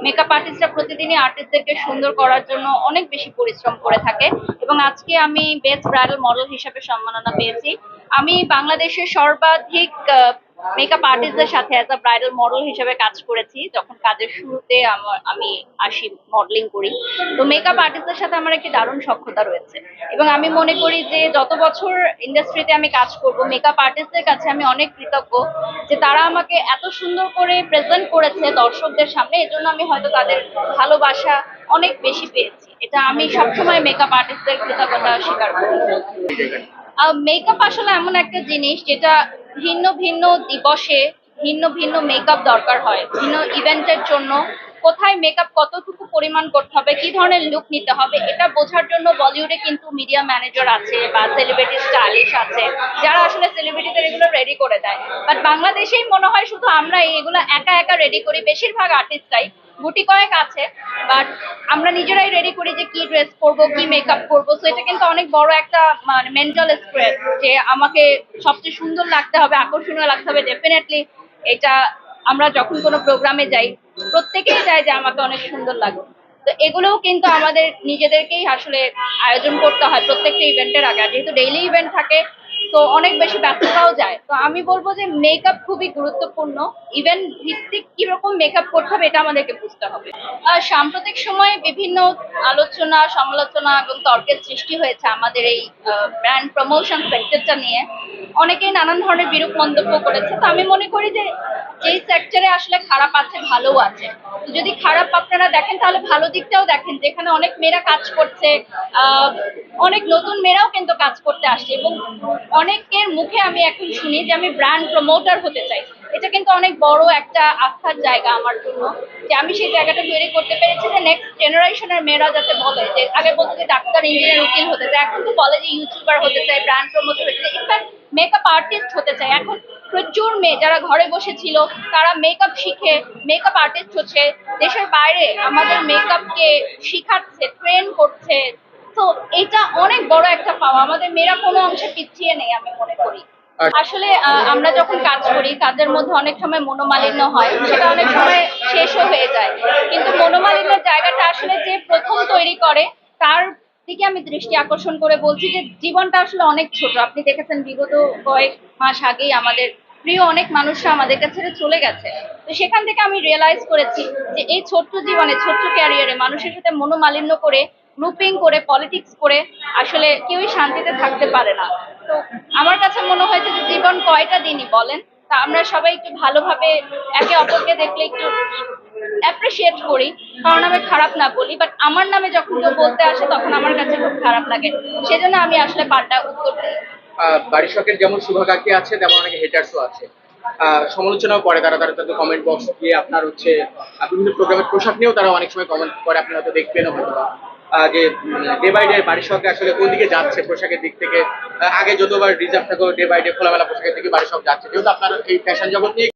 Makeup আর্টিস্টরা প্রতিদিনই আর্টিস্টদেরকে সুন্দর করার জন্য অনেক বেশি পরিশ্রম করে থাকে এবং আজকে আমি বেস্ট ব্রাইডাল মডেল হিসেবে সম্মাননা পেয়েছি। আমি বাংলাদেশের সর্বাধিক মেকআপ আর্টিস্টদের সাথে অ্যাজ আ ব্রাইডাল মডেল হিসেবে কাজ করেছি যখন কাজের শুরুতে আমি আসি মডেলিং করি। তো মেকআপ আর্টিস্টদের সাথে আমার একটি দারুণ সখ্যতা রয়েছে এবং আমি মনে করি যে যত বছর ইন্ডাস্ট্রিতে আমি কাজ করব মেকআপ আর্টিস্টদের কাছে আমি অনেক কৃতজ্ঞ যে তারা আমাকে এত সুন্দর করে প্রেজেন্ট করেছে দর্শকদের সামনে, এজন্য আমি হয়তো তাদের ভালোবাসা অনেক বেশি পেয়েছি। এটা আমি সবসময় মেকআপ আর্টিস্টদের কৃতজ্ঞতা স্বীকার করি। মেকআপ আসলে এমন একটা জিনিস যেটা ভিন্ন ভিন্ন দিবসে ভিন্ন ভিন্ন মেকআপ দরকার হয়, ভিন্ন ইভেন্টের জন্য কোথায় মেকআপ কতটুকু পরিমাণ করতে হবে, কি ধরনের লুক নিতে হবে, এটা বোঝার জন্য বলিউডে কিন্তু মিডিয়া ম্যানেজার আছে বা সেলিব্রিটি স্টাইলিশ আছে যারা আসলে সেলিব্রিটিদের এগুলো রেডি করে দেয়। বাট বাংলাদেশেই মনে হয় শুধু আমরা এগুলো একা একা রেডি করি, বেশিরভাগ আর্টিস্টরাই, গুটি কয়েক আছে, বাট আমরা নিজেরাই রেডি করি যে কি ড্রেস করব, কি মেকআপ করব। সো এটা কিন্তু অনেক বড় একটা মানে মেন্টাল স্ট্রেস যে আমাকে সবচেয়ে সুন্দর লাগতে হবে, আকর্ষণীয় লাগতে হবে। ডেফিনেটলি এটা আমরা যখন কোনো প্রোগ্রামে যাই প্রত্যেকেই চায় যে আমাকে অনেক সুন্দর লাগে। তো এগুলোও কিন্তু আমাদের নিজেদেরকেই আসলে আয়োজন করতে হয় প্রত্যেকটা ইভেন্টের আগে, যেহেতু ডেইলি ইভেন্ট থাকে তো অনেক বেশি ব্যস্ততাও যায়। তো আমি বলবো যে মেকআপ খুবই গুরুত্বপূর্ণ, ইভেন্ট ভিত্তিক কিরকম মেকআপ করতে হবে এটা আমাদেরকে বুঝতে হবে। সাম্প্রতিক সময়ে বিভিন্ন আলোচনা সমালোচনা এবং তর্কের সৃষ্টি হয়েছে আমাদের এই ব্র্যান্ড প্রমোশন সেক্টরটা নিয়ে। অনেকেই নানান ধরনের বিরূপ মন্তব্য করেছে। তো আমি মনে করি যে যেই সেক্টরে আসলে খারাপ আছে ভালোও আছে, যদি খারাপ আপনারা দেখেন তাহলে ভালো দিকটাও দেখেন, যেখানে অনেক মেয়েরা কাজ করছে, অনেক নতুন মেয়েরাও কিন্তু কাজ করতে আসছে এবং অনেকের মুখে আমি এখন শুনি যে আমি ব্র্যান্ড প্রমোটার হতে চাই। এটা কিন্তু অনেক বড় একটা আস্থার জায়গা আমার জন্য, যে আমি সেই জায়গাটা তৈরি করতে পেরেছি যে নেক্সট জেনারেশনের মেয়েরা যাতে বলে, যে আগে বলতো যে ডাক্তার ইঞ্জিনিয়ার উকিল হতে চায়, এখন তো বলে যে ইউটিউবার হতে চায়, ব্র্যান্ড প্রমোটার হতে চায়, ইনফ্যাক্ট মেকআপ আর্টিস্ট হতে চায়। এখন প্রচুর মেয়ে যারা ঘরে বসেছিল তারা মেকআপ শিখে মেকআপ আর্টিস্ট হচ্ছে, দেশের বাইরে আমাদের মেকআপকে শিখাচ্ছে, ট্রেন করছে। তো এটা অনেক বড় একটা পাওয়া, আমাদের মেয়েরা কোনো অংশে পিছিয়ে নেই আমি মনে করি। আসলে আমরা যখন কাজ করি কাজের মধ্যে অনেক সময় মনোমালিন্য হয়, সেটা অনেক সময় শেষও হয়ে যায়, কিন্তু মনোমালিন্যের জায়গাটা আসলে যে প্রথম তৈরি করে তার দিকে আমি দৃষ্টি আকর্ষণ করে বলছি যে জীবনটা আসলে অনেক ছোট। আপনি দেখেছেন বিগত কয়েক মাস আগেই আমাদের প্রিয় অনেক মানুষরা আমাদের কাছে চলে গেছে। তো সেখান থেকে আমি রিয়েলাইজ করেছি যে এই ছোট্ট জীবনে ছোট্ট ক্যারিয়ারে মানুষের সাথে মনোমালিন্য করে, গ্রুপিং করে, পলিটিক্স করে আসলে কেউই শান্তিতে থাকতে পারে না। তো আমার কাছে মনে হয়েছে যে জীবন কয়টা দিনই বলেন, তা আমরা সবাই একটু ভালোভাবে একে অপরকে দেখলে একটু অ্যাপ্রিসিয়েট করি, কারণ আমি খারাপ না বলি, বাট আমার নামে যখন কেউ বলতে আসে তখন আমার কাছে খুব খারাপ লাগে, সেজন্য আমি আসলে পাল্টা উত্তর দিই। বাড়ির শখের যেমন শুভাকাঙ্ক্ষী আছে তেমন অনেক হেটার্সও আছে, সমালোচনাও করে তারা তাদের কমেন্ট বক্স দিয়ে আপনার হচ্ছে বিভিন্ন প্রোগ্রামের পোশাক নিয়েও তারা অনেক সময় কমেন্ট করে, আপনি হয়তো দেখবেনও হয়তো যে ডে বাই ডে বাড়ির শখে আসলে কোন দিকে যাচ্ছে পোশাকের দিক থেকে। আগে যতবার রিজার্ভ থাকো ডে বাই ডে খোলামেলা পোশাকের দিকে বাড়ির শখ যাচ্ছে, যেহেতু আপনার এই ফ্যাশন জগৎ নিয়ে